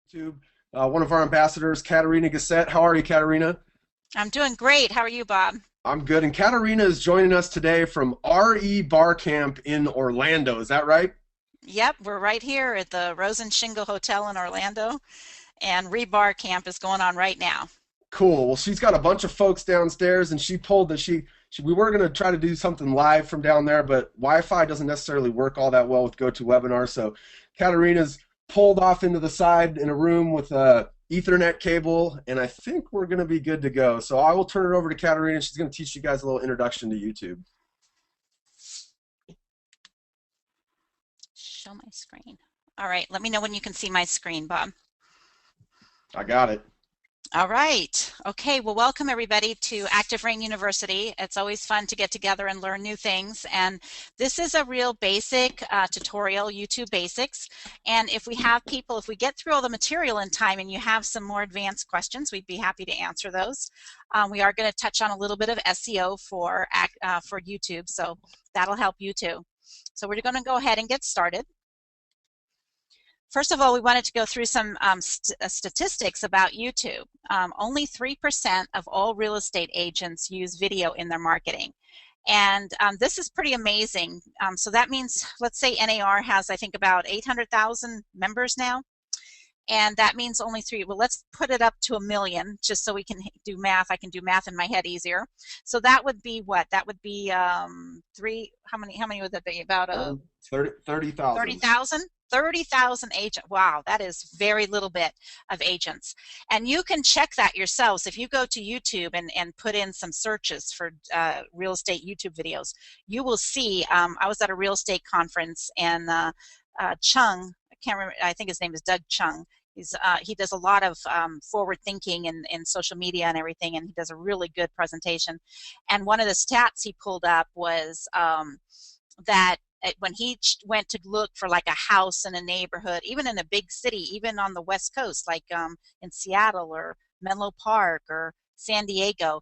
YouTube. One of our ambassadors, Katarina Gassett. How are you, Katarina? I'm doing great. How are you, Bob? I'm good. And Katarina is joining us today from RE Bar Camp in Orlando. Is that right? Yep, we're right here at the Rose and Shingle Hotel in Orlando, and Rebar Camp is going on right now. Cool. Well, she's got a bunch of folks downstairs, and she pulled that we were going to try to do something live from down there, but Wi-Fi doesn't necessarily work all that well with GoToWebinar. So Katarina's pulled off into the side in a room with a Ethernet cable, and I think we're going to be good to go. So I will turn it over to Katarina. She's going to teach you guys a little introduction to YouTube. Show my screen. All right, let me know when you can see my screen, Bob. I got it. All right. Okay, well, welcome everybody to Active Rain University. It's always fun to get together and learn new things. And this is a real basic tutorial, YouTube basics. And if we get through all the material in time and you have some more advanced questions, we'd be happy to answer those. We are going to touch on a little bit of SEO for YouTube, so that'll help you too. So we're going to go ahead and get started. First of all, we wanted to go through some statistics about YouTube. Only 3% of all real estate agents use video in their marketing. And this is pretty amazing. So that means, let's say NAR has, I think, about 800,000 members now. And that means only well, let's put it up to 1 million, just so we can do math. I can do math in my head easier. So that would be what? That would be how many would that be? About 30,000. 30,000? 30,000 agents. Wow, that is very little bit of agents. And you can check that yourselves. If you go to YouTube and put in some searches for real estate YouTube videos, you will see, I was at a real estate conference, and Chung, I can't remember, I think his name is Doug Chung. He does a lot of forward thinking in social media and everything, and he does a really good presentation. And one of the stats he pulled up was that when he went to look for like a house in a neighborhood, even in a big city, even on the West Coast, like in Seattle or Menlo Park or San Diego,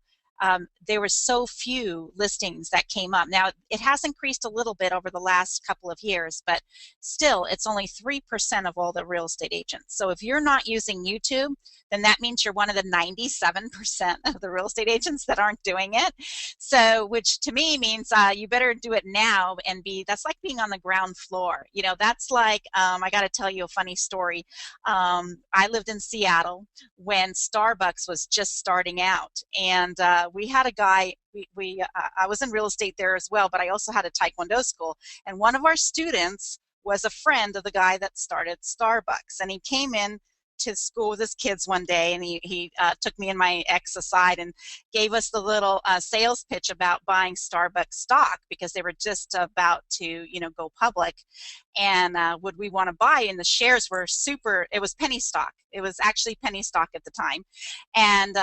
there were so few listings that came up. Now, it has increased a little bit over the last couple of years, but still, it's only 3% of all the real estate agents. So if you're not using YouTube, then that means you're one of the 97% of the real estate agents that aren't doing it. So, which to me means you better do it now and that's like being on the ground floor. You know, that's like, I got to tell you a funny story. I lived in Seattle when Starbucks was just starting out, and we had a guy, I was in real estate there as well, but I also had a Taekwondo school, and one of our students was a friend of the guy that started Starbucks, and he came in to school with his kids one day, and he took me and my ex aside and gave us the little sales pitch about buying Starbucks stock, because they were just about to, you know, go public, and would we want to buy? And the shares were it was penny stock. It was actually penny stock at the time. And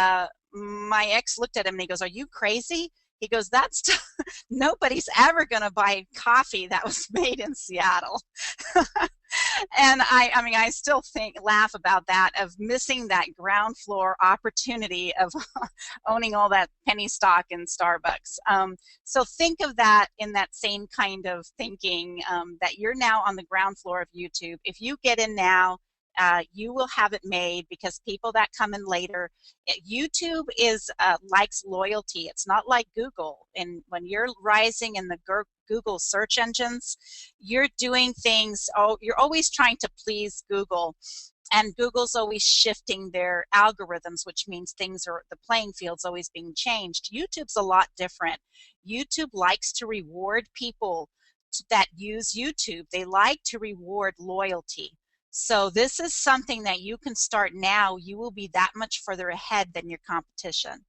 my ex looked at him and he goes, "Are you crazy?" He goes, "That's nobody's ever going to buy coffee that was made in Seattle." And I mean, I still laugh about that, of missing that ground floor opportunity of owning all that penny stock in Starbucks. So think of that in that same kind of thinking, that you're now on the ground floor of YouTube. If you get in now, you will have it made, because people that come in later, YouTube likes loyalty. It's not like Google. And when you're rising in the Google search engines, you're doing things, you're always trying to please Google. And Google's always shifting their algorithms, which means the playing field's always being changed. YouTube's a lot different. YouTube likes to reward people that use YouTube. They like to reward loyalty. So this is something that you can start now. You will be that much further ahead than your competition.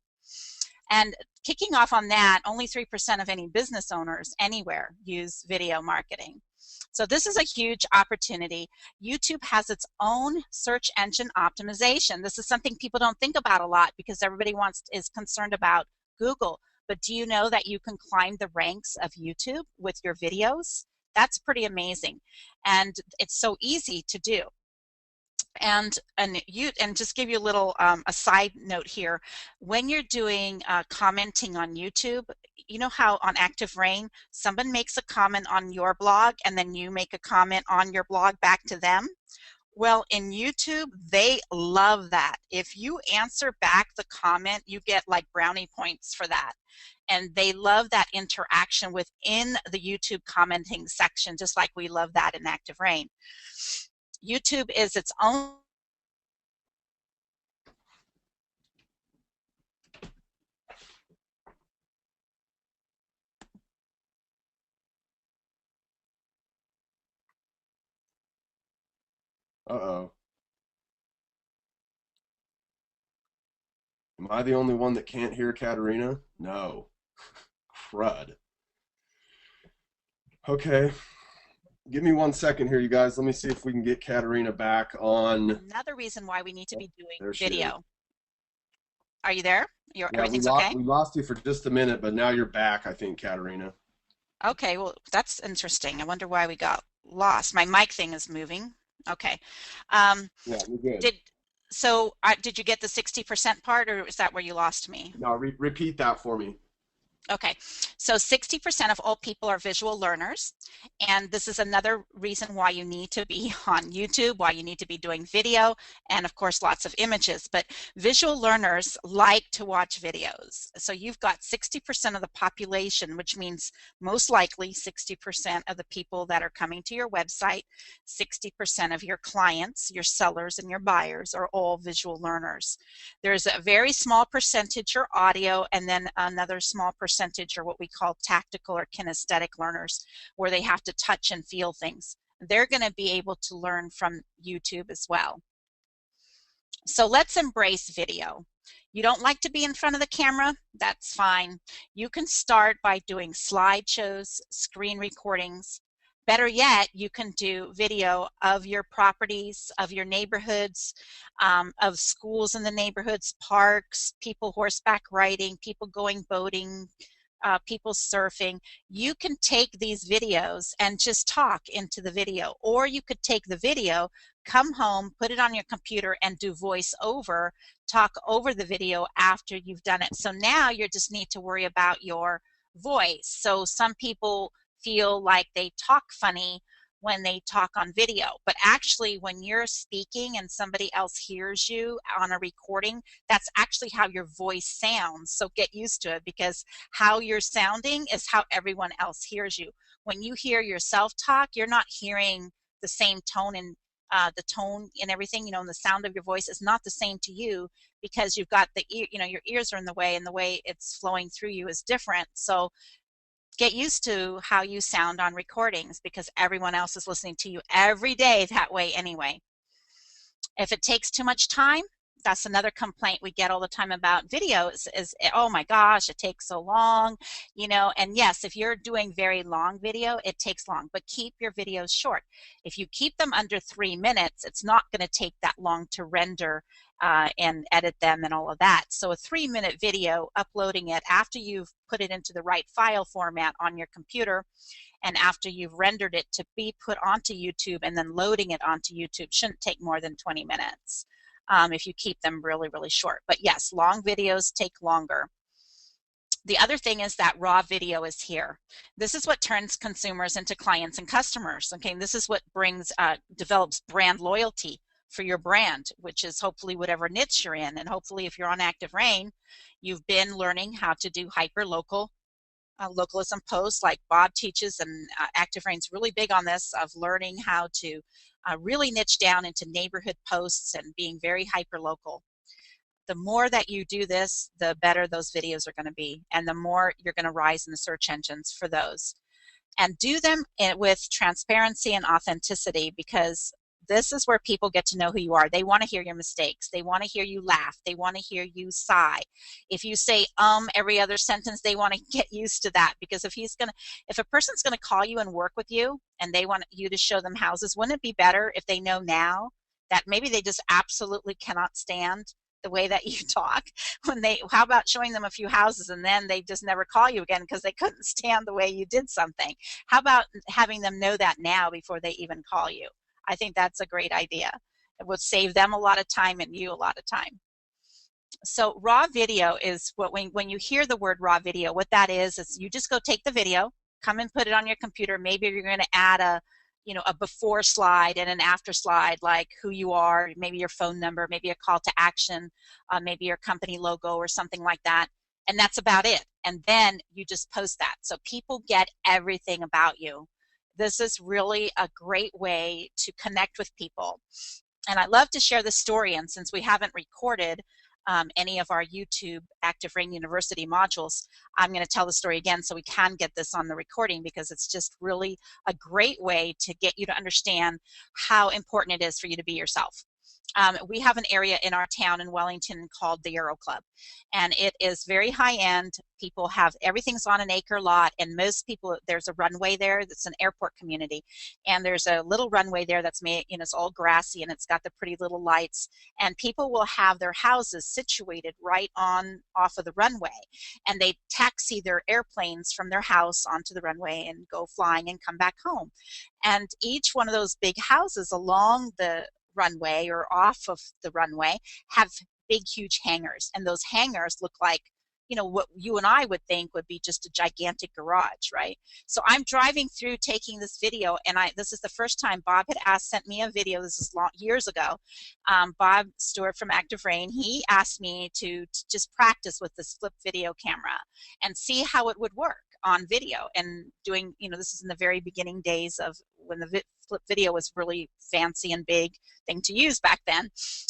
And kicking off on that, only 3% of any business owners anywhere use video marketing. So this is a huge opportunity. YouTube has its own search engine optimization. This is something people don't think about a lot, because everybody is concerned about Google. But do you know that you can climb the ranks of YouTube with your videos? That's pretty amazing, and it's so easy to do. And just give you a little a side note here. When you're doing commenting on YouTube, you know how on Active Rain, someone makes a comment on your blog and then you make a comment on your blog back to them? Well, in YouTube, they love that. If you answer back the comment, you get like brownie points for that. And they love that interaction within the YouTube commenting section, just like we love that in Active Rain. YouTube is its own. Uh-oh. Am I the only one that can't hear Katerina? No. Crud. Okay. Give me 1 second here, you guys. Let me see if we can get Katerina back on. Another reason why we need to be doing There she is. video. Are you there? Yeah, Everything's okay? we lost you for just a minute, but now you're back, I think, Katerina. Okay, well, that's interesting. I wonder why we got lost. My mic thing is moving. Okay. Yeah, you're good. Did you get the 60% part, or is that where you lost me? No, repeat that for me. Okay, so 60% of all people are visual learners, and this is another reason why you need to be on YouTube, why you need to be doing video, and of course lots of images. But visual learners like to watch videos. So you've got 60% of the population, which means most likely 60% of the people that are coming to your website, 60% of your clients, your sellers, and your buyers are all visual learners. There's a very small percentage are audio, and then another small percentage are what we call tactical or kinesthetic learners, where they have to touch and feel things. They're going to be able to learn from YouTube as well. So let's embrace video. You don't like to be in front of the camera? That's fine. You can start by doing slideshows, screen recordings. Better yet, you can do video of your properties, of your neighborhoods, of schools in the neighborhoods, parks, people horseback riding, people going boating, people surfing. You can take these videos and just talk into the video, or you could take the video, come home, put it on your computer, and do voiceover, talk over the video after you've done it. So now you just need to worry about your voice. So some people feel like they talk funny when they talk on video, but actually when you're speaking and somebody else hears you on a recording, that's actually how your voice sounds. So get used to it, because how you're sounding is how everyone else hears you. When you hear yourself talk, you're not hearing the same tone, and the tone and everything, and the sound of your voice is not the same to you, because you've got the ear, your ears are in the way, and the way it's flowing through you is different. So get used to how you sound on recordings, because everyone else is listening to you every day that way anyway. If it takes too much time, that's another complaint we get all the time about videos is, oh my gosh, it takes so long, and yes, if you're doing very long video, it takes long, but keep your videos short. If you keep them under 3 minutes, it's not going to take that long to render and edit them and all of that. So a 3-minute video, uploading it after you've put it into the right file format on your computer, and after you've rendered it to be put onto YouTube and then loading it onto YouTube, shouldn't take more than 20 minutes. If you keep them really, really short. But yes, long videos take longer. The other thing is that raw video is here. This is what turns consumers into clients and customers. Okay, and this is what develops brand loyalty for your brand, which is hopefully whatever niche you're in. And hopefully if you're on Active Rain, you've been learning how to do hyper-local localism posts like Bob teaches, and Active Rain's really big on this, of learning how to really niche down into neighborhood posts and being very hyper-local. The more that you do this, the better those videos are going to be, and the more you're going to rise in the search engines for those. And do them with transparency and authenticity, because this is where people get to know who you are. They want to hear your mistakes. They want to hear you laugh. They want to hear you sigh. If you say every other sentence, they want to get used to that, because if a person's going to call you and work with you and they want you to show them houses, wouldn't it be better if they know now that maybe they just absolutely cannot stand the way that you talk? How about showing them a few houses and then they just never call you again because they couldn't stand the way you did something? How about having them know that now before they even call you? I think that's a great idea. It would save them a lot of time and you a lot of time. So raw video is when you hear the word raw video, what that is you just go take the video, come and put it on your computer. Maybe you're going to add a before slide and an after slide, like who you are, maybe your phone number, maybe a call to action, maybe your company logo or something like that. And that's about it. And then you just post that. So people get everything about you. This is really a great way to connect with people. And I love to share the story. And since we haven't recorded any of our YouTube Active Rain University modules, I'm going to tell the story again so we can get this on the recording, because it's just really a great way to get you to understand how important it is for you to be yourself. We have an area in our town in Wellington called the Aero Club, and it is very high end. People have, everything's on an acre lot, and most people, there's a runway there that's an airport community, and there's a little runway there that's made, it's all grassy, and it's got the pretty little lights, and people will have their houses situated right on off of the runway, and they taxi their airplanes from their house onto the runway and go flying and come back home. And each one of those big houses along the runway or off of the runway have big, huge hangars, and those hangars look like, what you and I would think would be just a gigantic garage, right? So I'm driving through taking this video, and this is the first time Bob had sent me a video. This is years ago. Bob Stewart from Active Rain, he asked me to just practice with this flip video camera and see how it would work on video, and doing, this is in the very beginning days of when the flip video was really fancy and big thing to use back then.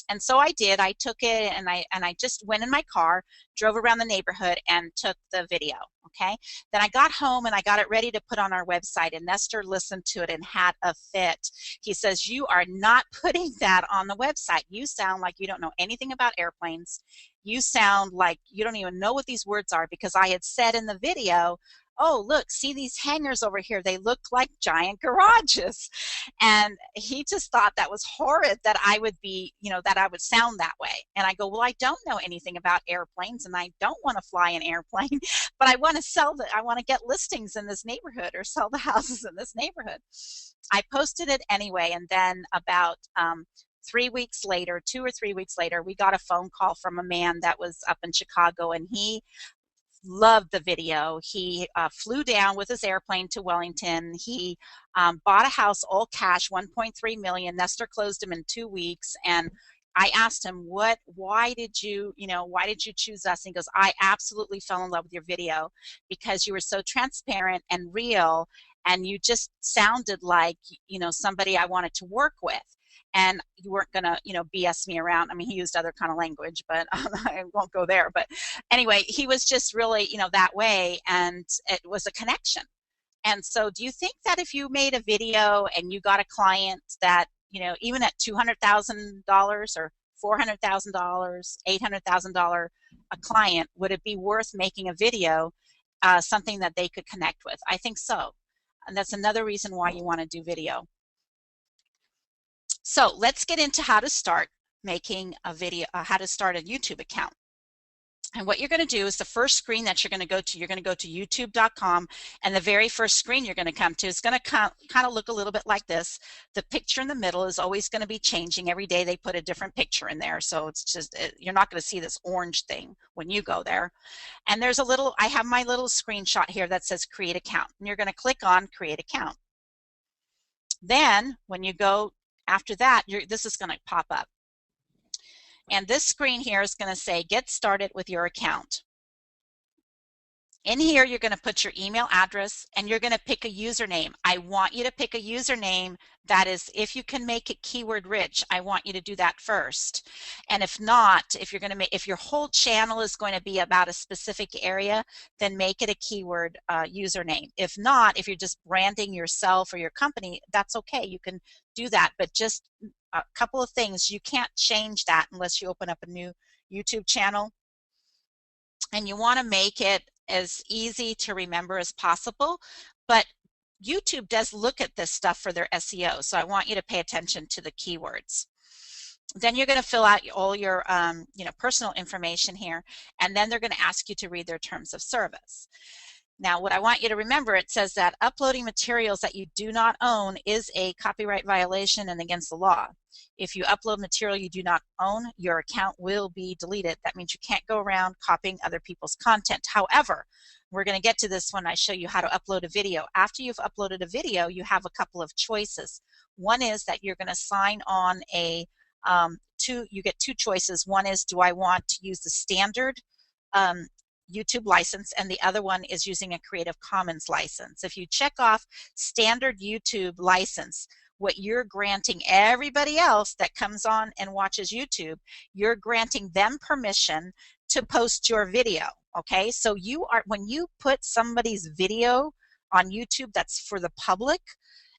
And so I did. I took it, and I just went in my car, drove around the neighborhood, and took the video. Okay. Then I got home and I got it ready to put on our website, and Nestor listened to it and had a fit. He says, "You are not putting that on the website. You sound like you don't know anything about airplanes. You sound like you don't even know what these words are," because I had said in the video, "Oh, look, see these hangars over here? They look like giant garages." And he just thought that was horrid, that I would be, that I would sound that way. And I go, "Well, I don't know anything about airplanes, and I don't want to fly an airplane, but I want to I want to get listings in this neighborhood or sell the houses in this neighborhood." I posted it anyway, and then about 3 weeks later, 2 or 3 weeks later, we got a phone call from a man that was up in Chicago, and he loved the video. He flew down with his airplane to Wellington. He bought a house all cash, 1.3 million. Nestor closed him in 2 weeks, and I asked him, why did you choose us? And he goes, "I absolutely fell in love with your video because you were so transparent and real, and you just sounded like, somebody I wanted to work with. And you weren't going to, BS me around." I mean, he used other kind of language, but I won't go there. But anyway, he was just really, that way, and it was a connection. And so do you think that if you made a video and you got a client that, even at $200,000 or $400,000, $800,000 a client, would it be worth making a video, something that they could connect with? I think so. And that's another reason why you want to do video. So let's get into how to start making a video, how to start a YouTube account. And what you're going to do is the first screen that you're going to go to youtube.com, and the very first screen you're going to come to is going to kind of look a little bit like this. The picture in the middle is always going to be changing. Every day they put a different picture in there, so it's just, you're not going to see this orange thing when you go there. And there's I have my little screenshot here that says create account, and you're going to click on create account. Then when you go after that, this is going to pop up. And this screen here is going to say, get started with your account. In here, you're going to put your email address, and you're going to pick a username. I want you to pick a username that is, if you can make it keyword rich, I want you to do that first. And if not, if your whole channel is going to be about a specific area, then make it a keyword username. If not, if you're just branding yourself or your company, that's okay. You can do that, but just a couple of things. You can't change that unless you open up a new YouTube channel. And you want to make it as easy to remember as possible, but YouTube does look at this stuff for their SEO, so I want you to pay attention to the keywords. Then you're going to fill out all your personal information here, and then they're going to ask you to read their terms of service. Now, what I want you to remember, it says that uploading materials that you do not own is a copyright violation and against the law. If you upload material you do not own, your account will be deleted. That means you can't go around copying other people's content. However, we're going to get to this when I show you how to upload a video. After you've uploaded a video, you have a couple of choices. One is that you're going to sign on a you get two choices. One is, do I want to use the standard YouTube license, and the other one is using a Creative Commons license. If you check off standard YouTube license, what you're granting everybody else that comes on and watches YouTube, you're granting them permission to post your video. Okay, so when you put somebody's video on YouTube that's for the public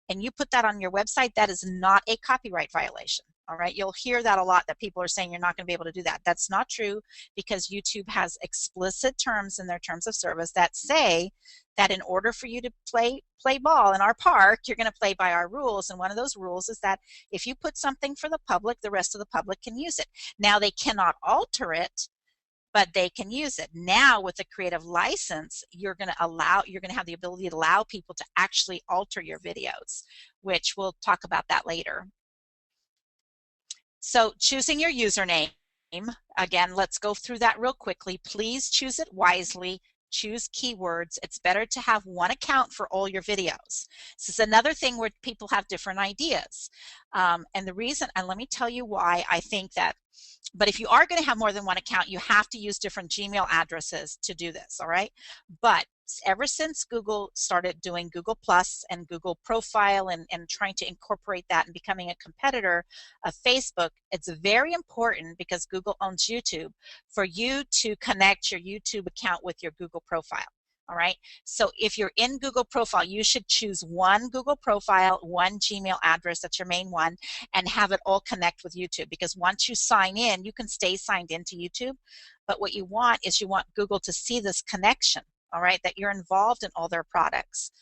and you put that on your website, that is not a copyright violation. All right, you'll hear that a lot, that people are saying you're not going to be able to do that. That's not true, because YouTube has explicit terms in their terms of service that say that in order for you to play ball in our park, you're going to play by our rules. And one of those rules is that if you put something for the public, the rest of the public can use it. Now, they cannot alter it, but they can use it. Now, with the creative license, you're going to have the ability to allow people to actually alter your videos, which we'll talk about that later. So choosing your username, again, let's go through that real quickly. Please choose it wisely. Choose keywords. It's better to have one account for all your videos. This is another thing where people have different ideas. And the reason, and let me tell you why I think that, but if you are going to have more than one account, you have to use different Gmail addresses to do this, all right? But ever since Google started doing Google Plus and Google Profile and trying to incorporate that and becoming a competitor of Facebook, it's very important, because Google owns YouTube, for you to connect your YouTube account with your Google profile. All right, so if you're in Google Profile, you should choose one Google Profile, one Gmail address, that's your main one, and have it all connect with YouTube, because once you sign in, you can stay signed into YouTube, but what you want is you want Google to see this connection, all right, that you're involved in all their products.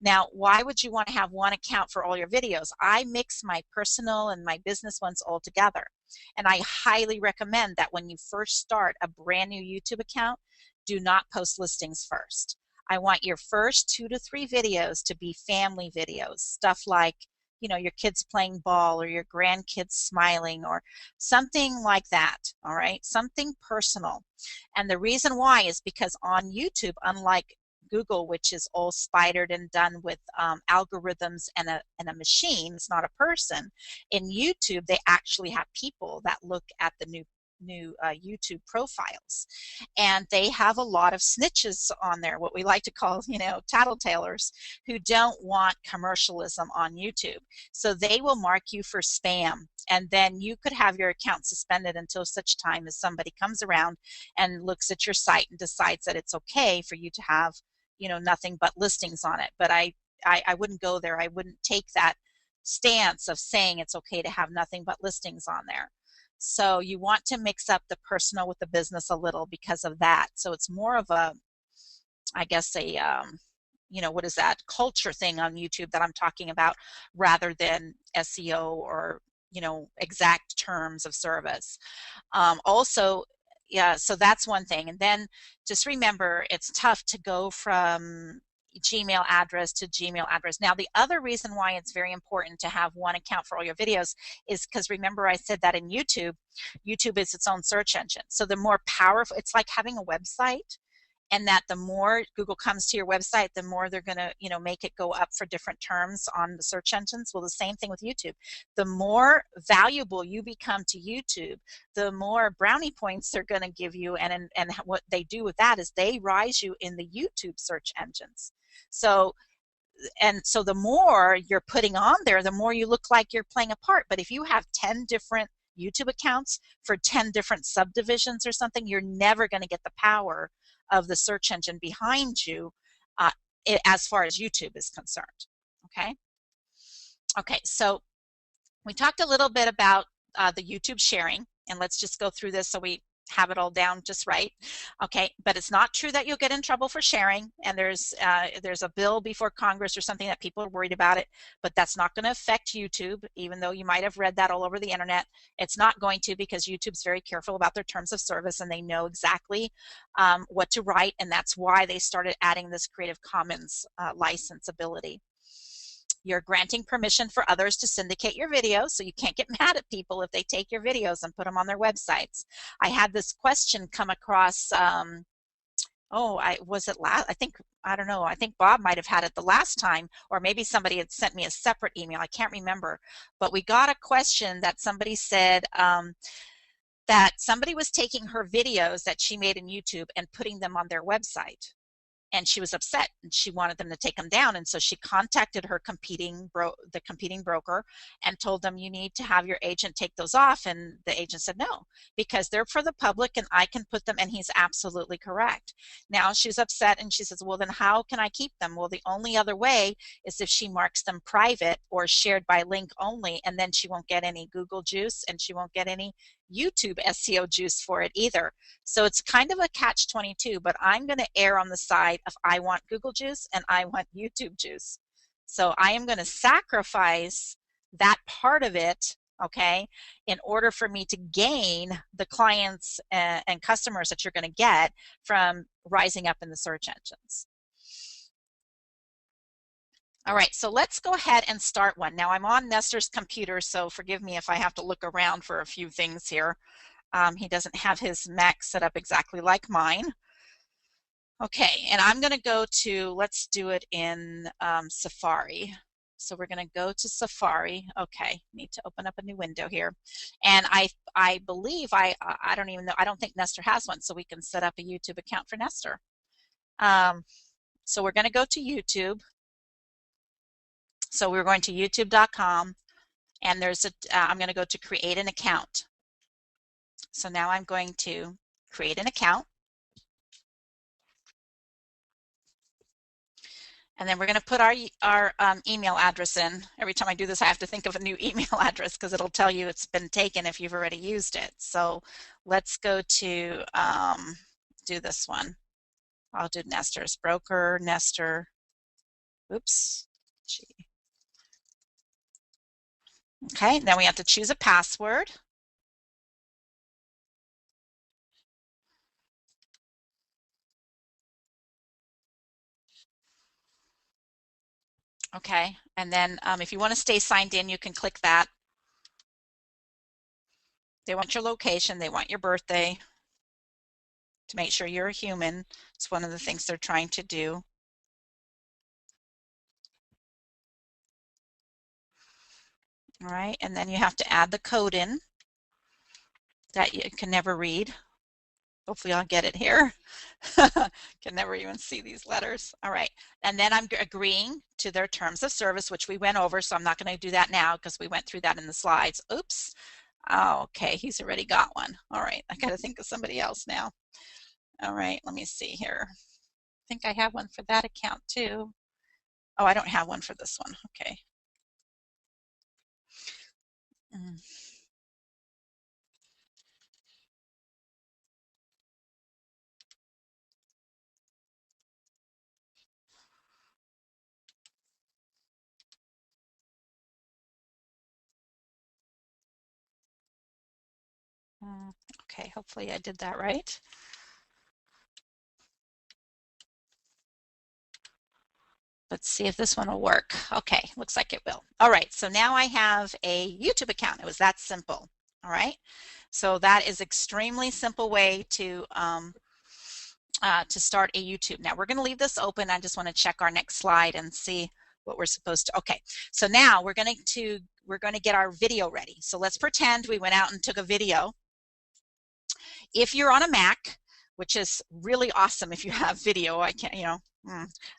Now, why would you want to have one account for all your videos? I mix my personal and my business ones all together, and I highly recommend that when you first start a brand new YouTube account, do not post listings first. I want your first 2 to 3 videos to be family videos, stuff like, you know, your kids playing ball or your grandkids smiling or something like that, all right? Something personal. And the reason why is because on YouTube, unlike Google, which is all spidered and done with algorithms and a machine, it's not a person. In YouTube, they actually have people that look at the new YouTube profiles, and they have a lot of snitches on there, what we like to call, you know, tattletalers, who don't want commercialism on YouTube. So they will mark you for spam, and then you could have your account suspended until such time as somebody comes around and looks at your site and decides that it's okay for you to have, you know, nothing but listings on it. But I wouldn't go there. I wouldn't take that stance of saying it's okay to have nothing but listings on there. So you want to mix up the personal with the business a little because of that. So it's more of a, I guess, a, you know, what is that, culture thing on YouTube that I'm talking about, rather than SEO or, you know, exact terms of service. Also, yeah, so that's one thing. And then just remember, it's tough to go from Gmail address to Gmail address. Now, the other reason why it's very important to have one account for all your videos is because, remember, I said that in YouTube, YouTube is its own search engine. So the more powerful, it's like having a website, and that the more Google comes to your website, the more they're going to, you know, make it go up for different terms on the search engines. Well, the same thing with YouTube. The more valuable you become to YouTube, the more brownie points they're going to give you, and what they do with that is they rise you in the YouTube search engines. So the more you're putting on there, the more you look like you're playing a part. But if you have 10 different YouTube accounts for 10 different subdivisions or something, you're never going to get the power of the search engine behind you as far as YouTube is concerned. Okay? Okay, so we talked a little bit about the YouTube sharing, and let's just go through this so we have it all down just right. Okay, but it's not true that you'll get in trouble for sharing, and there's a bill before Congress or something that people are worried about it, but that's not going to affect YouTube, even though you might have read that all over the internet. It's not going to, because YouTube's very careful about their terms of service, and they know exactly what to write, and that's why they started adding this Creative Commons license ability. You're granting permission for others to syndicate your videos, so you can't get mad at people if they take your videos and put them on their websites. I had this question come across, was it last, I don't know, I think Bob might have had it the last time, or maybe somebody had sent me a separate email, I can't remember, but we got a question that somebody said that somebody was taking her videos that she made in YouTube and putting them on their website. And she was upset and she wanted them to take them down. And so she contacted her competing broker and told them, you need to have your agent take those off. And the agent said, no, because they're for the public and I can put them. And he's absolutely correct. Now she's upset and she says, well, then how can I keep them? Well, the only other way is if she marks them private or shared by link only, and then she won't get any Google juice and she won't get any YouTube SEO juice for it either. So it's kind of a catch-22, but I'm going to err on the side of I want Google juice and I want YouTube juice. So I am going to sacrifice that part of it, okay, in order for me to gain the clients and customers that you're going to get from rising up in the search engines. All right, so let's go ahead and start one. Now I'm on Nestor's computer, so forgive me if I have to look around for a few things here. He doesn't have his Mac set up exactly like mine. Okay, and I'm going to go to, let's do it in Safari. So we're going to go to Safari. Okay, need to open up a new window here. And I believe, I don't even know, I don't think Nestor has one, so we can set up a YouTube account for Nestor. So we're going to go to YouTube. So we're going to youtube.com, and there's I'm going to go to create an account. So now I'm going to create an account. And then we're going to put our email address in. Every time I do this, I have to think of a new email address because it'll tell you it's been taken if you've already used it. So let's go to do this one. I'll do Nestor's broker, Nestor. Oops. Gee. Okay, then we have to choose a password. Okay, and then if you want to stay signed in, you can click that. They want your location, they want your birthday to make sure you're a human. It's one of the things they're trying to do. All right, and then you have to add the code in that you can never read. Hopefully I'll get it here. Can never even see these letters. All right, and then I'm agreeing to their terms of service, which we went over, so I'm not going to do that now because we went through that in the slides. Oops. Oh, okay, he's already got one. All right, I got to think of somebody else now. All right, let me see here. I think I have one for that account too. Oh, I don't have one for this one. Okay. Okay, hopefully I did that right. Let's see if this one will work. Okay, looks like it will. All right, so now I have a YouTube account. It was that simple. All right, so that is extremely simple way to start a YouTube. Now we're going to leave this open. I just want to check our next slide and see what we're supposed to. Okay, so now we're going to get our video ready. So let's pretend we went out and took a video. If you're on a Mac, which is really awesome if you have video, I can't, you know,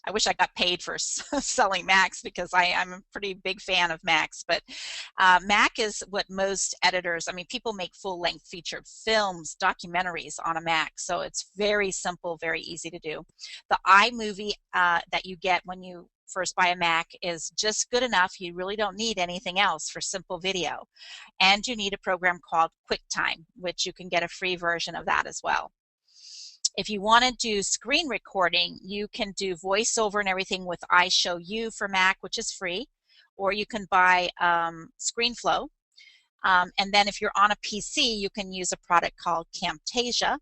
I wish I got paid for selling Macs because I'm a pretty big fan of Macs, but Mac is what most editors, I mean, people make full-length featured films, documentaries on a Mac, so it's very simple, very easy to do. The iMovie that you get when you first by a Mac is just good enough. You really don't need anything else for simple video. And you need a program called QuickTime, which you can get a free version of that as well. If you want to do screen recording, you can do voiceover and everything with iShowU for Mac, which is free, or you can buy ScreenFlow. And then if you're on a PC, you can use a product called Camtasia.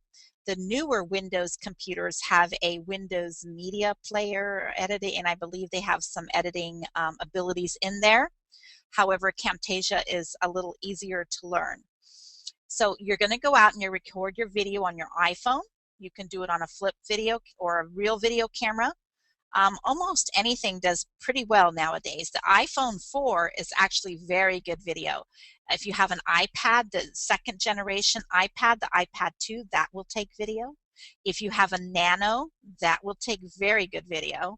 The newer Windows computers have a Windows Media Player editing, and I believe they have some editing abilities in there. However, Camtasia is a little easier to learn. So you're going to go out and you record your video on your iPhone. You can do it on a flip video or a real video camera. Almost anything does pretty well nowadays. The iPhone 4 is actually very good video. If you have an iPad, the second generation iPad, the iPad 2, that will take video. If you have a Nano, that will take very good video.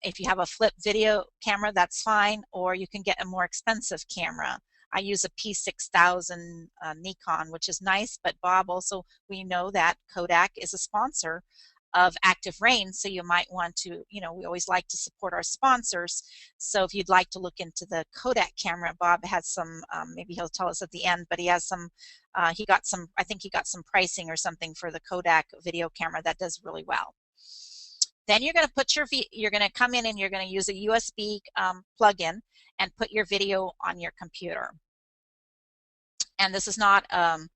If you have a flip video camera, that's fine, or you can get a more expensive camera. I use a P6000 Nikon, which is nice, but Bob also, we know that Kodak is a sponsor of Active Rain, so you might want to, you know, we always like to support our sponsors. So if you'd like to look into the Kodak camera, Bob has some, maybe he'll tell us at the end, but he has some, he got some, I think he got some pricing or something for the Kodak video camera that does really well. Then you're going to put you're going to come in and you're going to use a USB plug-in and put your video on your computer. And this is not a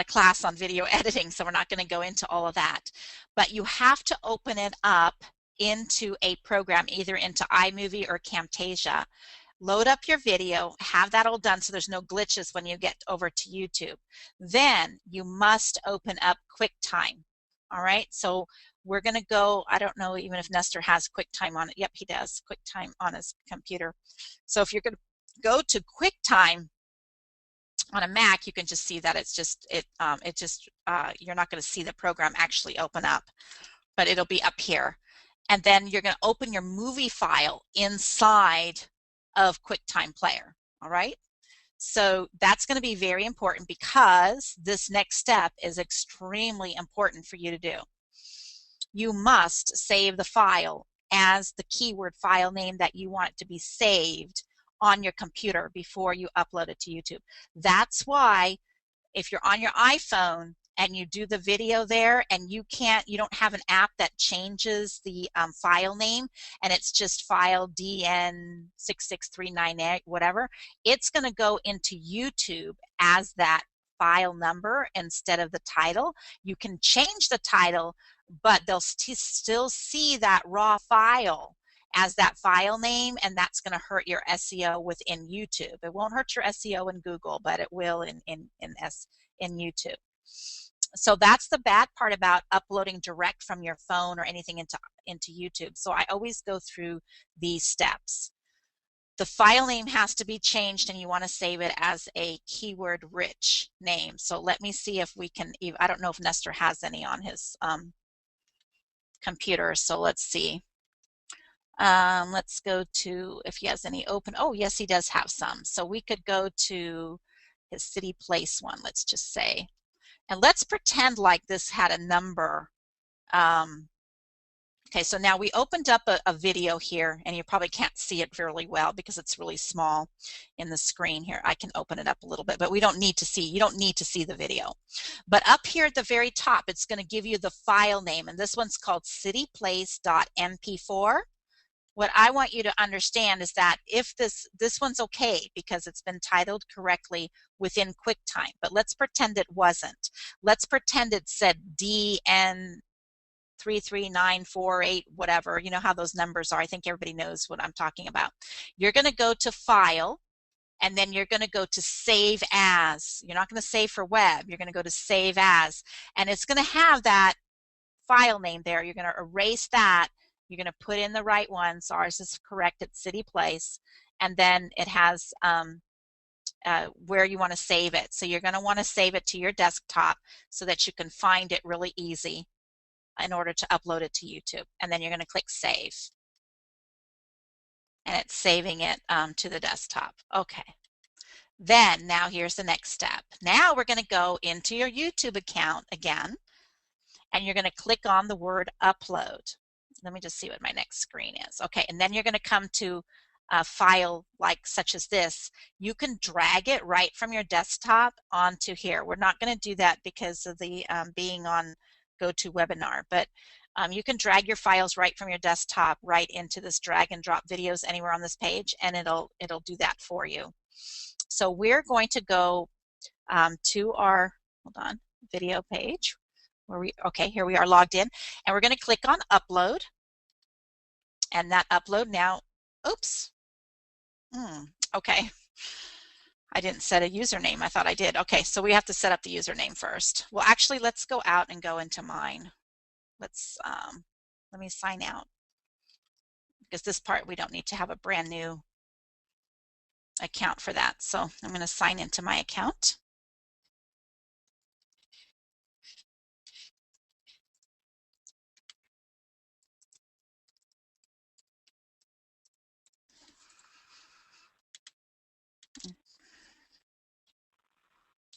class on video editing, so we're not going to go into all of that. But you have to open it up into a program, either into iMovie or Camtasia. Load up your video, have that all done so there's no glitches when you get over to YouTube. Then you must open up QuickTime. All right, so we're going to go, I don't know even if Nestor has QuickTime on it. Yep, he does, QuickTime on his computer. So if you're going to go to QuickTime on a Mac, you can just see that it's just, you're not going to see the program actually open up, but it'll be up here. And then you're going to open your movie file inside of QuickTime Player, all right? So that's going to be very important because this next step is extremely important for you to do. You must save the file as the keyword file name that you want it to be saved on your computer before you upload it to YouTube. That's why if you're on your iPhone and you do the video there and you don't have an app that changes the file name and it's just file DN66398 whatever, it's going to go into YouTube as that file number instead of the title. You can change the title, but they'll still see that raw file as that file name, and that's going to hurt your SEO within YouTube. It won't hurt your SEO in Google, but it will in YouTube. So that's the bad part about uploading direct from your phone or anything into YouTube. So I always go through these steps. The file name has to be changed, and you want to save it as a keyword rich name. So let me see if we can, I don't know if Nestor has any on his computer, so let's see. Let's go to if he has any open. Oh, yes, he does have some. So we could go to his city place one, let's just say. And let's pretend like this had a number. Okay, so now we opened up a video here, and you probably can't see it fairly well because it's really small in the screen here. I can open it up a little bit, but we don't need to see, you don't need to see the video. But up here at the very top, it's going to give you the file name, and this one's called cityplace.mp4. What I want you to understand is that if this one's okay because it's been titled correctly within QuickTime, but let's pretend it wasn't. Let's pretend it said DN33948, whatever. You know how those numbers are. I think everybody knows what I'm talking about. You're going to go to File, and then you're going to go to Save As. You're not going to save for web. You're going to go to Save As, and it's going to have that file name there. You're going to erase that. You're going to put in the right one. So ours is correct. It's City Place. And then it has where you want to save it. So you're going to want to save it to your desktop so that you can find it really easy in order to upload it to YouTube. And then you're going to click Save. And it's saving it to the desktop. Okay. Then now here's the next step. Now we're going to go into your YouTube account again. And you're going to click on the word Upload. let me just see what my next screen is. Okay, and then you're going to come to a file like such as this. You can drag it right from your desktop onto here. We're not going to do that because of the being on GoToWebinar, but you can drag your files right from your desktop right into this drag and drop videos anywhere on this page, and it'll do that for you. So we're going to go to our, hold on, video page where okay, here we are logged in, and we're going to click on upload, and that upload now, oops, okay, I didn't set a username. I thought I did. Okay, so we have to set up the username first. Well, actually, let's go out and go into mine. Let's let me sign out, because this part we don't need to have a brand new account for that. So I'm going to sign into my account.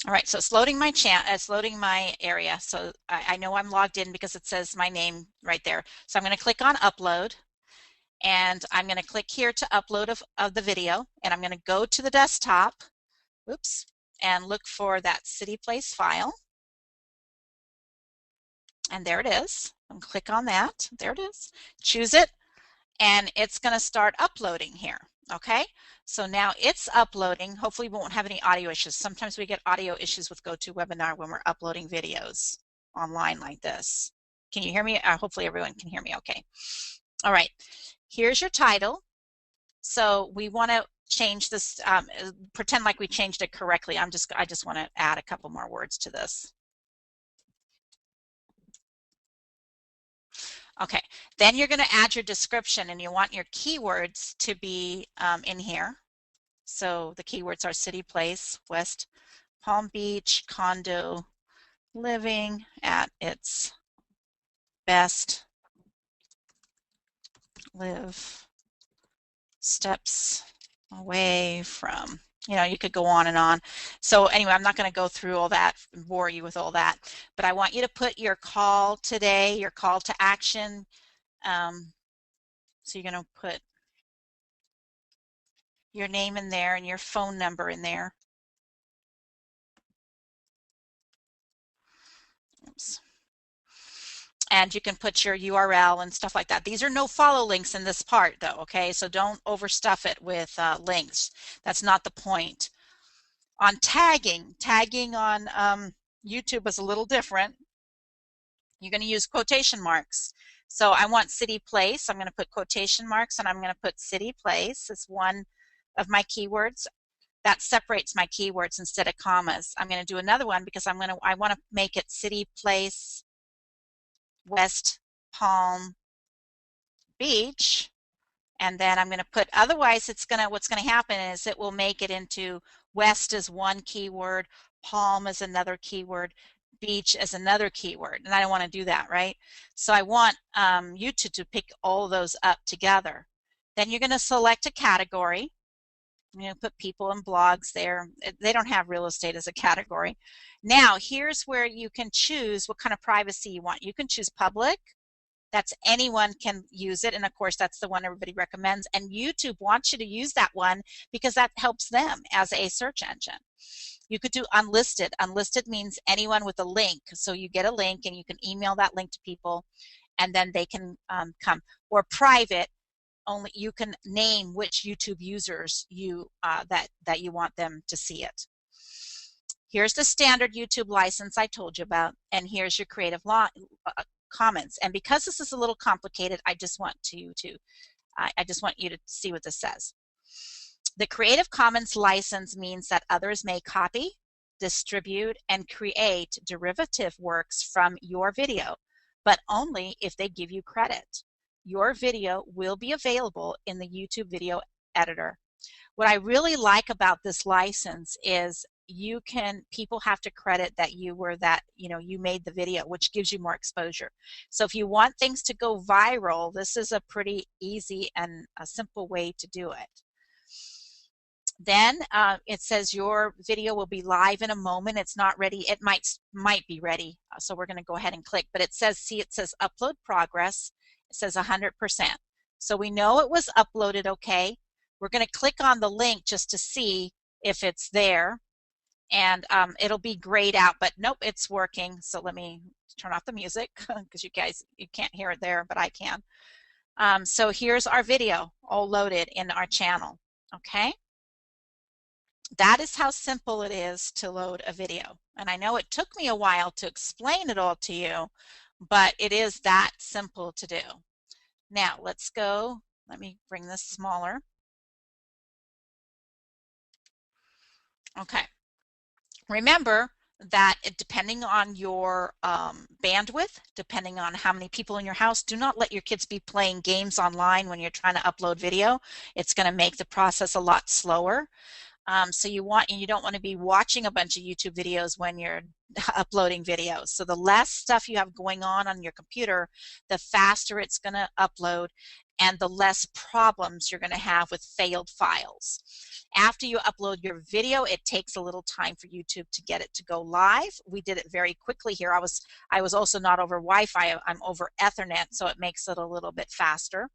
All right, so it's loading my it's loading my area. So I know I'm logged in because it says my name right there. So I'm going to click on upload, and I'm going to click here to upload of the video, and I'm going to go to the desktop, oops, and look for that city place file. And there it is. I'm going to click on that. There it is. Choose it, and it's going to start uploading here. Okay, so now it's uploading. Hopefully we won't have any audio issues. Sometimes we get audio issues with GoToWebinar when we're uploading videos online like this. Can you hear me? Hopefully everyone can hear me okay. All right, here's your title. So we want to change this, pretend like we changed it correctly. I just want to add a couple more words to this. Okay, then you're going to add your description, and you want your keywords to be in here. So the keywords are city, place, West Palm Beach, condo, living at its best, live steps away from, you know, you could go on and on. So anyway, I'm not going to go through all that and bore you with all that, but I want you to put your call today, your call to action. So you're going to put your name in there and your phone number in there. Oops. And you can put your URL and stuff like that. These are no follow links in this part though, okay? So don't overstuff it with links. That's not the point. On tagging on YouTube is a little different. You're going to use quotation marks. So I want city place. I'm going to put quotation marks, and I'm going to put city place as one of my keywords. That separates my keywords instead of commas. I'm going to do another one because I want to make it city place West Palm Beach, and then I'm going to put, otherwise it's going to, what's going to happen is it will make it into West as one keyword, Palm as another keyword, beach as another keyword, and I don't want to do that, right? So I want YouTube to pick all those up together. Then you're going to select a category. I'm going to put people and blogs there. They don't have real estate as a category. Now here's where you can choose what kind of privacy you want. You can choose public. That's anyone can use it, and of course that's the one everybody recommends, and YouTube wants you to use that one because that helps them as a search engine. You could do unlisted. Unlisted means anyone with a link, so you get a link and you can email that link to people and then they can come. Or private, only you can name which YouTube users you that you want them to see it. Here's the standard YouTube license I told you about, and here's your Creative Commons. And because this is a little complicated, I just want you to see what this says. The Creative Commons license means that others may copy, distribute, and create derivative works from your video, but only if they give you credit. Your video will be available in the YouTube video editor. What I really like about this license is people have to credit that you made the video, which gives you more exposure. So if you want things to go viral, this is a pretty easy and a simple way to do it. Then it says your video will be live in a moment. It's not ready. It might be ready. So we're going to go ahead and click, but it says upload progress. It says 100%. So we know it was uploaded okay. We're going to click on the link just to see if it's there, and it'll be grayed out, but nope, it's working. So let me turn off the music because you can't hear it there, but I can. So here's our video all loaded in our channel. Okay, that is how simple it is to load a video. And I know it took me a while to explain it all to you, but it is that simple to do. Now let's go, let me bring this smaller. Okay, remember that depending on your bandwidth, depending on how many people in your house, do not let your kids be playing games online when you're trying to upload video. It's going to make the process a lot slower. So you don't want to be watching a bunch of YouTube videos when you're uploading videos. So the less stuff you have going on your computer, the faster it's going to upload and the less problems you're going to have with failed files. After you upload your video, it takes a little time for YouTube to get it to go live. We did it very quickly here. I was also not over Wi-Fi, I'm over Ethernet, so it makes it a little bit faster.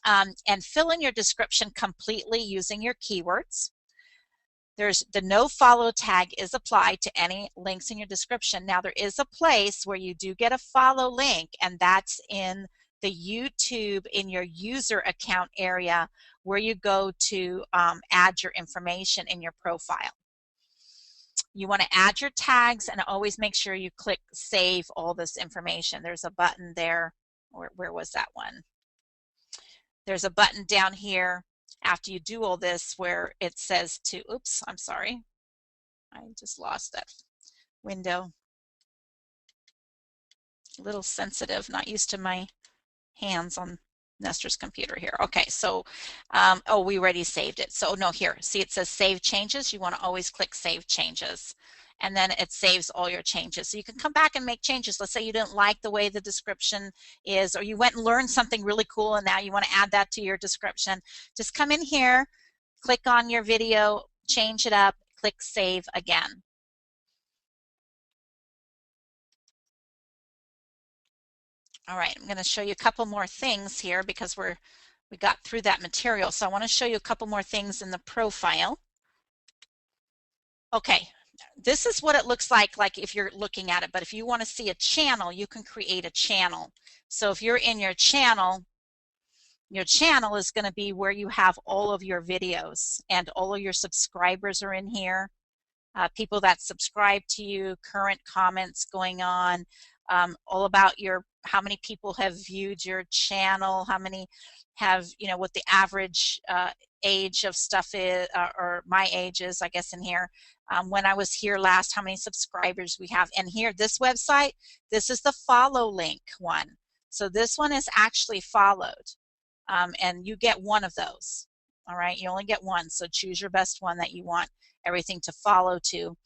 And fill in your description completely using your keywords. There's the no follow tag is applied to any links in your description. Now there is a place where you do get a follow link, and that's in the YouTube in your user account area where you go to add your information in your profile. You want to add your tags and always make sure you click save all this information. There's a button there, or where was that one? There's a button down here after you do all this where it says to, oops, I'm sorry. I just lost that window. A little sensitive, not used to my hands on Nestor's computer here. Okay, so, oh, we already saved it. So no, here, see it says save changes. You want to always click save changes. And then it saves all your changes. So you can come back and make changes. Let's say you didn't like the way the description is, or you went and learned something really cool and now you want to add that to your description. Just come in here, click on your video, change it up, click save again. All right, I'm going to show you a couple more things here because we got through that material. So I want to show you a couple more things in the profile. Okay, this is what it looks like if you're looking at it, but if you want to see a channel, you can create a channel. So if you're in your channel is going to be where you have all of your videos, and all of your subscribers are in here. People that subscribe to you, current comments going on, all about how many people have viewed your channel, how many have, what the average age of stuff is, or my age is, I guess, in here. When I was here last, how many subscribers we have. And here, this website, this is the follow link one. So this one is actually followed, and you get one of those. All right, you only get one, so choose your best one that you want everything to follow to.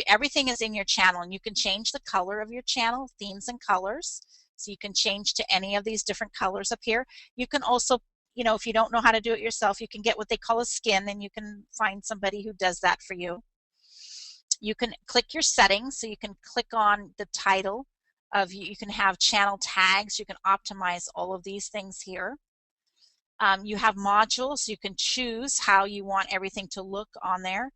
Everything is in your channel, and you can change the color of your channel, themes and colors. So you can change to any of these different colors up here. You can also, if you don't know how to do it yourself, you can get what they call a skin, and you can find somebody who does that for you. You can click your settings, so you can click on the title of, you can have channel tags, you can optimize all of these things here. You have modules, you can choose how you want everything to look on there.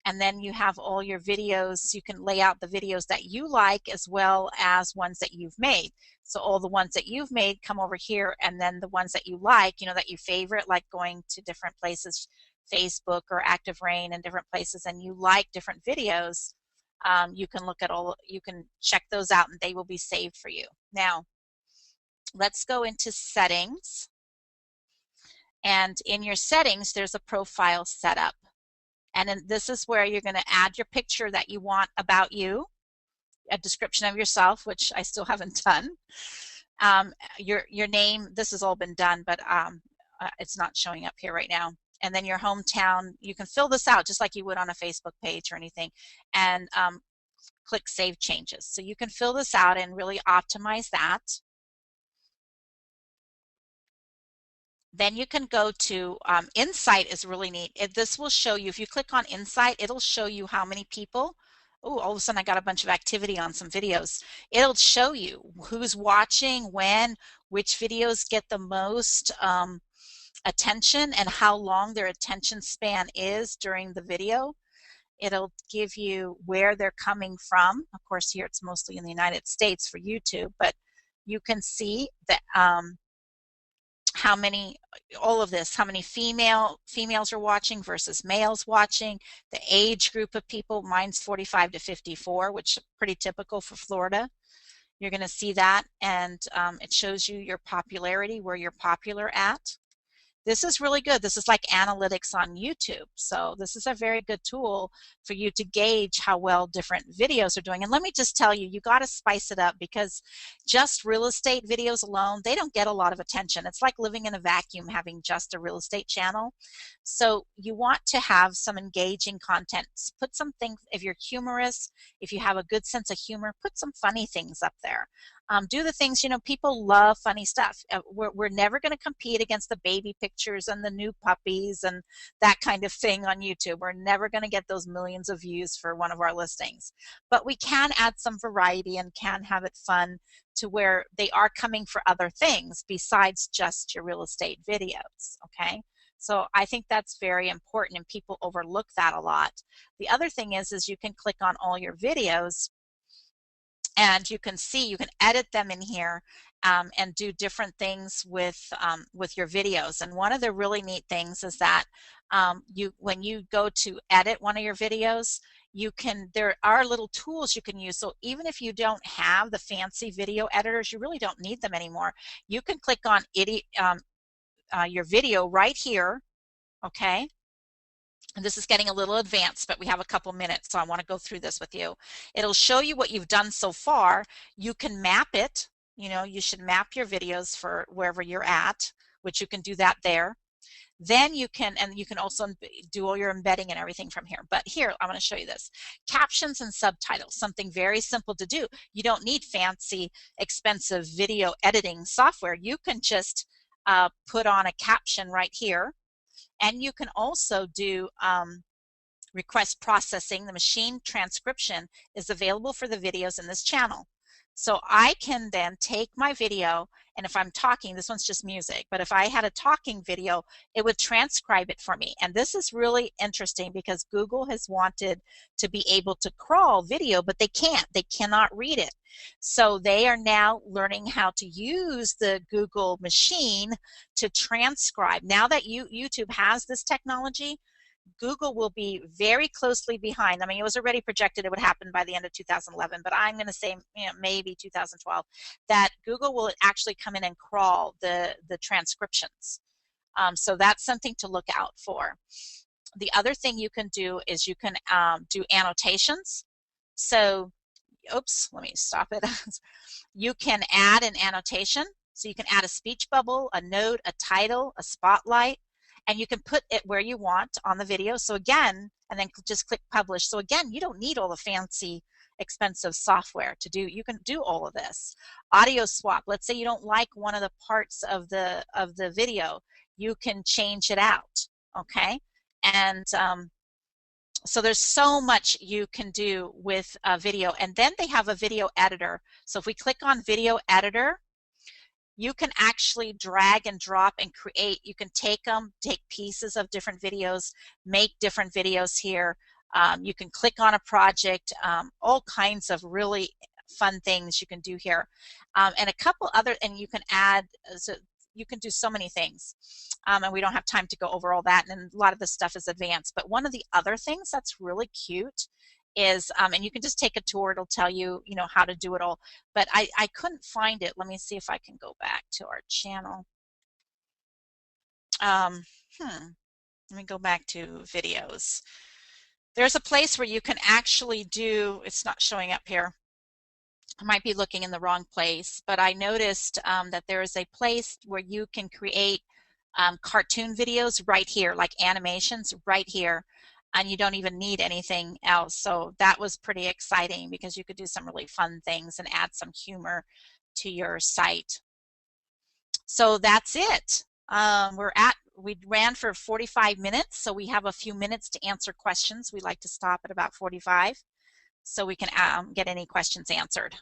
And then you have all your videos. You can lay out the videos that you like as well as ones that you've made. So all the ones that you've made come over here, and then the ones that you like, that you favorite, like going to different places, Facebook or Active Rain and different places, and you like different videos, you can look at you can check those out and they will be saved for you. Now, let's go into settings. And in your settings, there's a profile setup. And then this is where you're going to add your picture that you want about you, a description of yourself, which I still haven't done. Your name, this has all been done, but it's not showing up here right now. And then your hometown, you can fill this out just like you would on a Facebook page or anything, and click Save Changes. So you can fill this out and really optimize that. Then you can go to Insight is really neat. This will show you, if you click on Insight, it'll show you how many people oh, all of a sudden I got a bunch of activity on some videos. It'll show you who's watching, when, which videos get the most attention, and how long their attention span is during the video. It'll give you where they're coming from. Of course, here it's mostly in the United States for YouTube, but you can see that how many, all of this, how many females are watching versus males watching, the age group of people. Mine's 45 to 54, which is pretty typical for Florida. You're going to see that, and it shows you your popularity, where you're popular at. This is really good. This is like analytics on YouTube. So this is a very good tool for you to gauge how well different videos are doing. And let me just tell you, you got to spice it up, because just real estate videos alone, they don't get a lot of attention. It's like living in a vacuum having just a real estate channel. So you want to have some engaging content. Put some things, if you're humorous, if you have a good sense of humor, put some funny things up there. Do the things, you know, people love funny stuff. We're never going to compete against the baby pictures and the new puppies and that kind of thing on YouTube. We're never going to get those millions of views for one of our listings. But we can add some variety and can have it fun to where they are coming for other things besides just your real estate videos, okay? So I think that's very important, and people overlook that a lot. The other thing is you can click on all your videos, and you can see, you can edit them in here and do different things with your videos. And one of the really neat things is that when you go to edit one of your videos, there are little tools you can use. So even if you don't have the fancy video editors, you really don't need them anymore. You can click on your video right here, okay? And this is getting a little advanced, but we have a couple minutes, so I want to go through this with you. It'll show you what you've done so far. You can map it. You know, you should map your videos for wherever you're at, which you can do that there. Then you can also do all your embedding and everything from here. But here, I want to show you this. Captions and subtitles, something very simple to do. You don't need fancy, expensive video editing software. You can just put on a caption right here. And you can also do request processing. The machine transcription is available for the videos in this channel. So I can then take my video, and if I'm talking, this one's just music, but if I had a talking video, it would transcribe it for me. And this is really interesting because Google has wanted to be able to crawl video, but they can't. They cannot read it. So they are now learning how to use the Google machine to transcribe. Now that YouTube has this technology, Google will be very closely behind. I mean, it was already projected it would happen by the end of 2011, but I'm going to say, you know, maybe 2012, that Google will actually come in and crawl the transcriptions. So that's something to look out for. The other thing you can do is you can do annotations. So, oops, let me stop it. You can add an annotation. So you can add a speech bubble, a note, a title, a spotlight, and you can put it where you want on the video. So again, and then just click publish. So again, you don't need all the fancy, expensive software to do. You can do all of this. Audio swap. Let's say you don't like one of the parts of the video. You can change it out, okay? And so there's so much you can do with a video. And then they have a video editor. So if we click on video editor, you can actually drag and drop and create. You can take pieces of different videos, make different videos here. You can click on a project, all kinds of really fun things you can do here. And a couple other, and you can add, so you can do so many things. And we don't have time to go over all that, and a lot of this stuff is advanced. But one of the other things that's really cute is, and you can just take a tour, it'll tell you, you know, how to do it all. But I couldn't find it. Let me see if I can go back to our channel. Let me go back to videos. There's a place where you can actually do, it's not showing up here. I might be looking in the wrong place, but I noticed that there is a place where you can create cartoon videos right here, like animations right here. And you don't even need anything else. So that was pretty exciting because you could do some really fun things and add some humor to your site. So that's it. We ran for 45 minutes, so we have a few minutes to answer questions. We like to stop at about 45. so we can get any questions answered.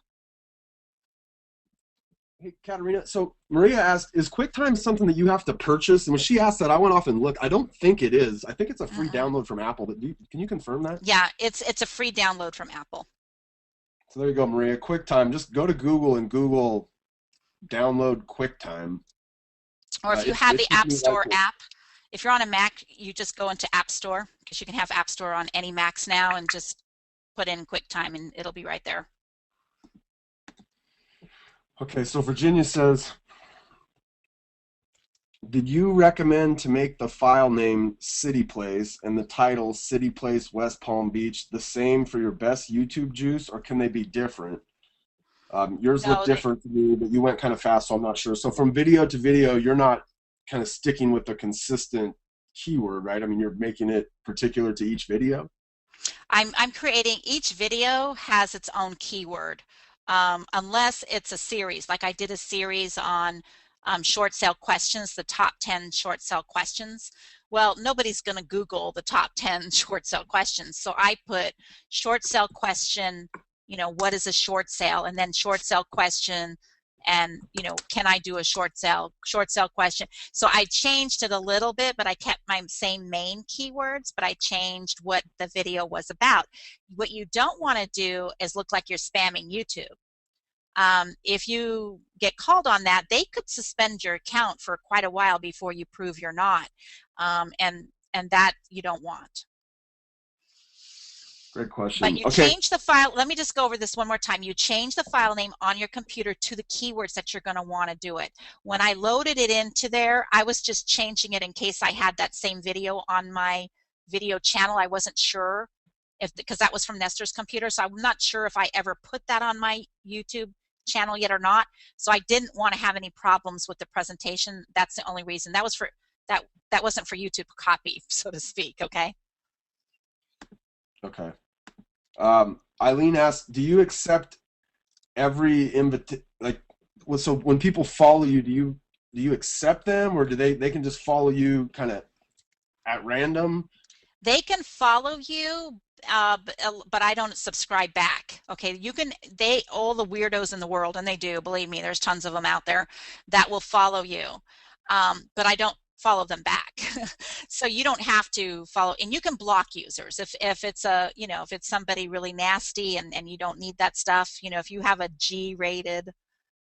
Hey, Katerina. So Maria asked, "Is QuickTime something that you have to purchase?" And when she asked that, I went off and looked. I don't think it is. I think it's a free Mm-mm. download from Apple. But can you confirm that? Yeah, it's a free download from Apple. So there you go, Maria. QuickTime. Just go to Google and Google download QuickTime. Or if you It's have it the should App be right Store there. app, if you're on a Mac, you just go into App Store because you can have App Store on any Macs now and just put in QuickTime and it'll be right there. Okay, so Virginia says, did you recommend to make the file name City Place and the title City Place West Palm Beach the same for your best YouTube juice, or can they be different? Yours looked No, they, different to me, but you went kind of fast, so I'm not sure. So from video to video, you're not kind of sticking with a consistent keyword, right? I mean, you're making it particular to each video. I'm creating, each video has its own keyword, unless it's a series. Like I did a series on short sale questions, the top 10 short sale questions. Well, nobody's going to Google the top 10 short sale questions. So I put short sale question, what is a short sale? And then short sale question, and can I do a short sale question? So I changed it a little bit, but I kept my same main keywords, but I changed what the video was about. What you don't want to do is look like you're spamming YouTube. If you get called on that, they could suspend your account for quite a while before you prove you're not, and that you don't want. Great But question. you Okay. change the file. Let me just go over this one more time. You change the file name on your computer to the keywords that you're going to want to do it. When I loaded it into there, I was just changing it in case I had that same video on my video channel. I wasn't sure because that was from Nestor's computer, so I'm not sure if I ever put that on my YouTube channel yet or not. So I didn't want to have any problems with the presentation. That's the only reason. That was for that wasn't for YouTube copy, so to speak. Okay. Okay. Eileen asked, do you accept every invitation? Like, well, so when people follow you, do you accept them, or do they can just follow you kind of at random? They can follow you, but I don't subscribe back. Okay, you can. All the weirdos in the world, and they do. Believe me, there's tons of them out there that will follow you, but I don't follow them back. So you don't have to follow, and you can block users if it's if it's somebody really nasty and you don't need that stuff. If you have a G-rated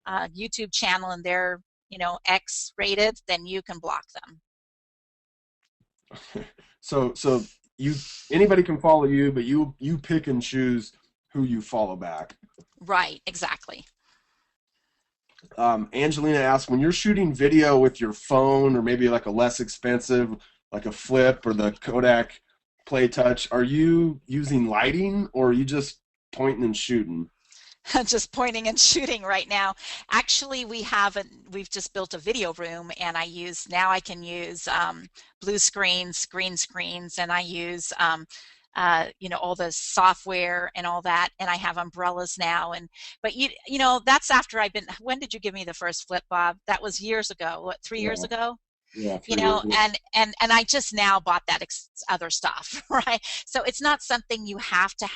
YouTube channel and they're X-rated, then you can block them. So you anybody can follow you, but you pick and choose who you follow back. Right, exactly. Angelina asks, when you're shooting video with your phone or maybe like a less expensive, like a Flip or the Kodak Play Touch, are you using lighting or are you just pointing and shooting? Just pointing and shooting right now. Actually, we've just built a video room, and now I can use blue screens, green screens, and I use all the software and all that, and I have umbrellas now. But that's after when did you give me the first Flip, Bob? That was years ago. What, 3 years Yeah, ago? yeah, 3 years ago. And I just now bought that other stuff, right? So it's not something you have to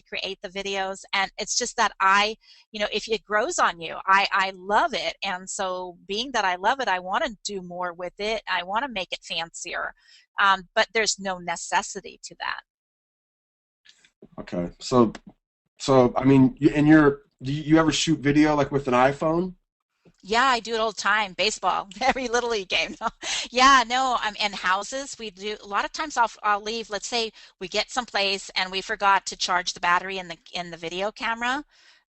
create the videos, and it's just that if it grows on you, I love it, and so being that I love it, I want to do more with it. I want to make it fancier, but there's no necessity to that. Okay, so I mean, do you ever shoot video like with an iPhone? Yeah, I do it all the time. Baseball, every little league game. Yeah, no, I'm in houses. We do a lot of times. I'll leave. Let's say we get someplace and we forgot to charge the battery in the video camera.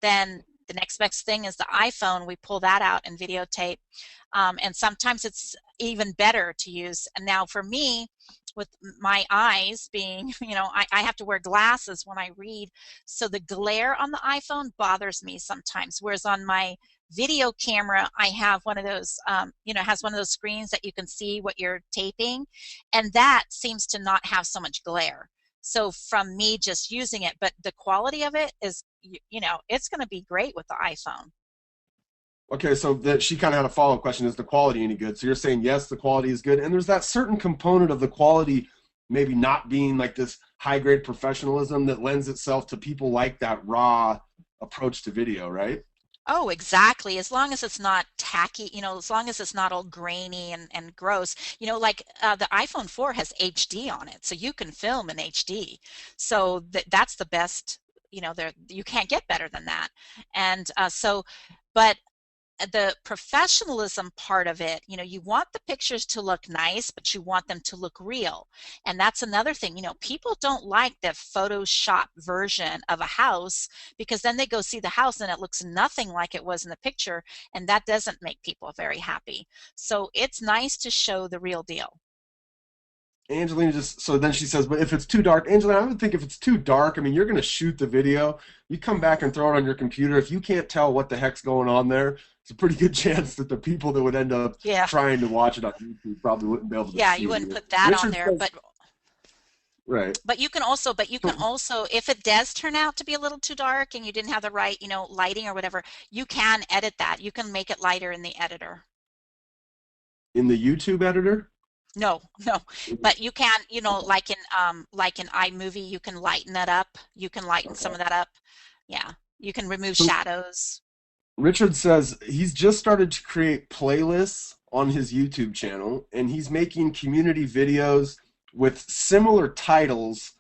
Then the next best thing is the iPhone. We pull that out and videotape. And sometimes it's even better to use. And now for me, with my eyes being, I have to wear glasses when I read, so the glare on the iPhone bothers me sometimes. Whereas on my video camera, I have one of those, has one of those screens that you can see what you're taping, and that seems to not have so much glare. So from me just using it, but the quality of it is, it's going to be great with the iPhone. Okay, so that she kind of had a follow-up question: is the quality any good? So you're saying yes, the quality is good, and there's that certain component of the quality maybe not being like this high grade professionalism that lends itself to people like that raw approach to video, right? Oh, exactly. As long as it's not tacky, as long as it's not all grainy and gross, like the iPhone 4 has HD on it, so you can film in HD. So that's the best, there you can't get better than that. And but the professionalism part of it, you want the pictures to look nice, but you want them to look real. And that's another thing, people don't like the Photoshop version of a house because then they go see the house and it looks nothing like it was in the picture, and that doesn't make people very happy. So it's nice to show the real deal. Angelina just so then she says, but if it's too dark, Angelina, I would think if it's too dark, I mean, you're going to shoot the video, you come back and throw it on your computer. If you can't tell what the heck's going on there, it's a pretty good chance that the people that would end up Yeah. trying to watch it on YouTube probably wouldn't be able to Yeah, see you wouldn't it. put that on Richard there, says, but right. you can also, if it does turn out to be a little too dark and you didn't have the right, lighting or whatever, you can edit that. You can make it lighter in the editor. In the YouTube editor? No, no, but you can, like in iMovie, you can lighten that up. You can lighten some Okay. of that up. Yeah, you can remove So shadows. Richard says he's just started to create playlists on his YouTube channel, and he's making community videos with similar titles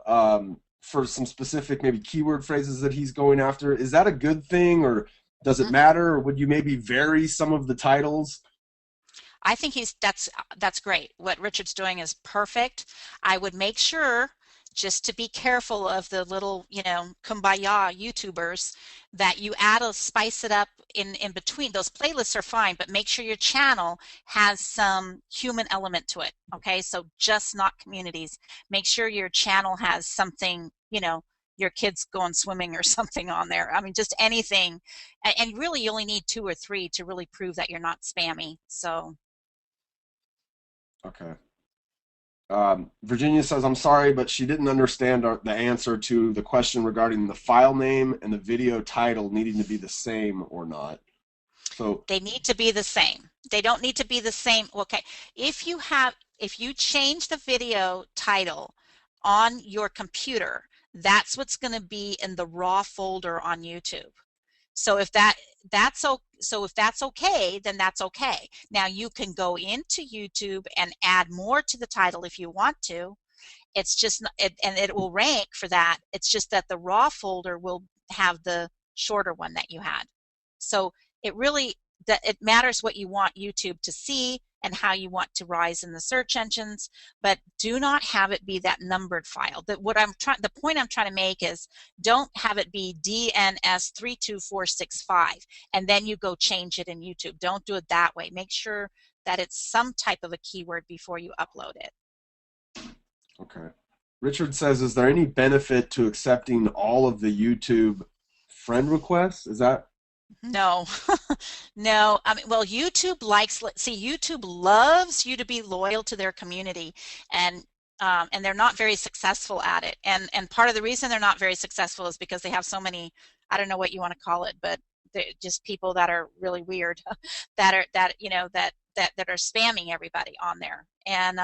for some specific maybe keyword phrases that he's going after. Is that a good thing, or does it matter, or would you maybe vary some of the titles? I think that's great. What Richard's doing is perfect. I would make sure, just to be careful of the little, kumbaya YouTubers, that you spice it up in between. Those playlists are fine, but make sure your channel has some human element to it. Okay, so just not communities. Make sure your channel has something, your kids going swimming or something on there. I mean, just anything. And really, you only need 2 or 3 to really prove that you're not spammy. So. Okay. Virginia says, I'm sorry, but she didn't understand the answer to the question regarding the file name and the video title needing to be the same or not. So, They need to be the same. They don't need to be the same. Okay, if you change the video title on your computer, that's what's going to be in the raw folder on YouTube. So if that's okay, then that's okay. Now you can go into YouTube and add more to the title if you want to. It's just and it will rank for that. It's just that the raw folder will have the shorter one that you had. So it matters what you want YouTube to see and how you want to rise in the search engines, but do not have it be that numbered file. The point I'm trying to make is, don't have it be DNS32465 and then you go change it in YouTube. Don't do it that way. Make sure that it's some type of a keyword before you upload it. okay. Richard says, is there any benefit to accepting all of the YouTube friend requests? Is that No, no. I mean, well, YouTube loves you to be loyal to their community, and they're not very successful at it. And part of the reason they're not very successful is because they have so many, I don't know what you want to call it, but they're just people that are really weird, that are spamming everybody on there. And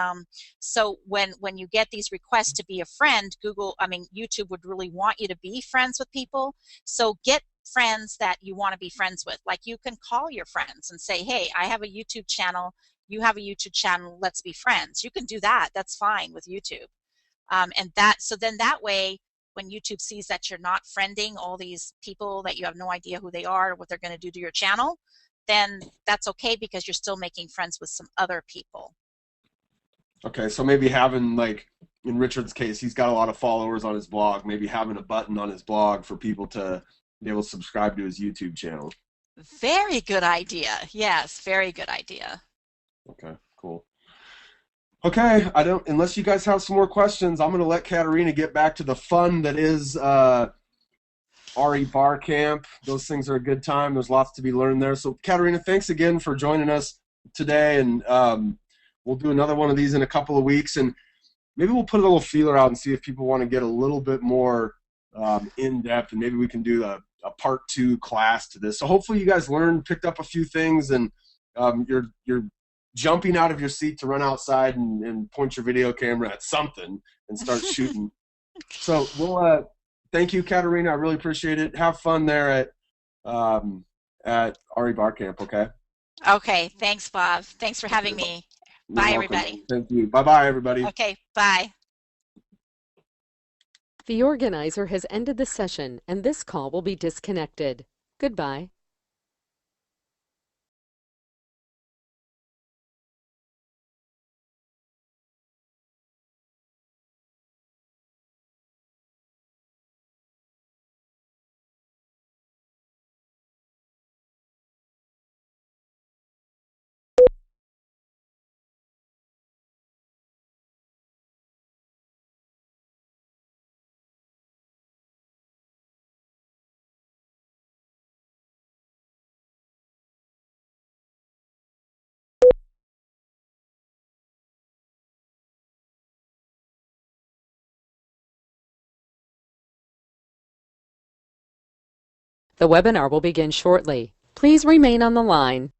so when you get these requests to be a friend, YouTube would really want you to be friends with people. So get friends that you want to be friends with. Like, you can call your friends and say, hey, I have a YouTube channel, you have a YouTube channel, let's be friends. You can do that. That's fine with YouTube. So then that way, when YouTube sees that you're not friending all these people that you have no idea who they are or what they're going to do to your channel, then that's okay, because you're still making friends with some other people. okay? So maybe having, like in Richard's case, he's got a lot of followers on his blog. Maybe having a button on his blog for people to be able to subscribe to his YouTube channel. Very good idea. Yes, very good idea. Okay, cool. Okay, I don't. Unless you guys have some more questions, I'm going to let Katerina get back to the fun that is RE Bar Camp. Those things are a good time. There's lots to be learned there. So, Katerina, thanks again for joining us today, and we'll do another one of these in a couple of weeks, and maybe we'll put a little feeler out and see if people want to get a little bit more in depth, and maybe we can do a part 2 class to this. So hopefully you guys picked up a few things, and you're jumping out of your seat to run outside and point your video camera at something and start shooting So we'll thank you, Katerina. I really appreciate it. Have fun there um, at RE Bar Camp. Okay. Okay, thanks, Bob. Thanks for Okay. having me. You're Bye, welcome. everybody. Thank you. Bye bye, everybody. Okay, bye. The organizer has ended the session, and this call will be disconnected. Goodbye. The webinar will begin shortly. Please remain on the line.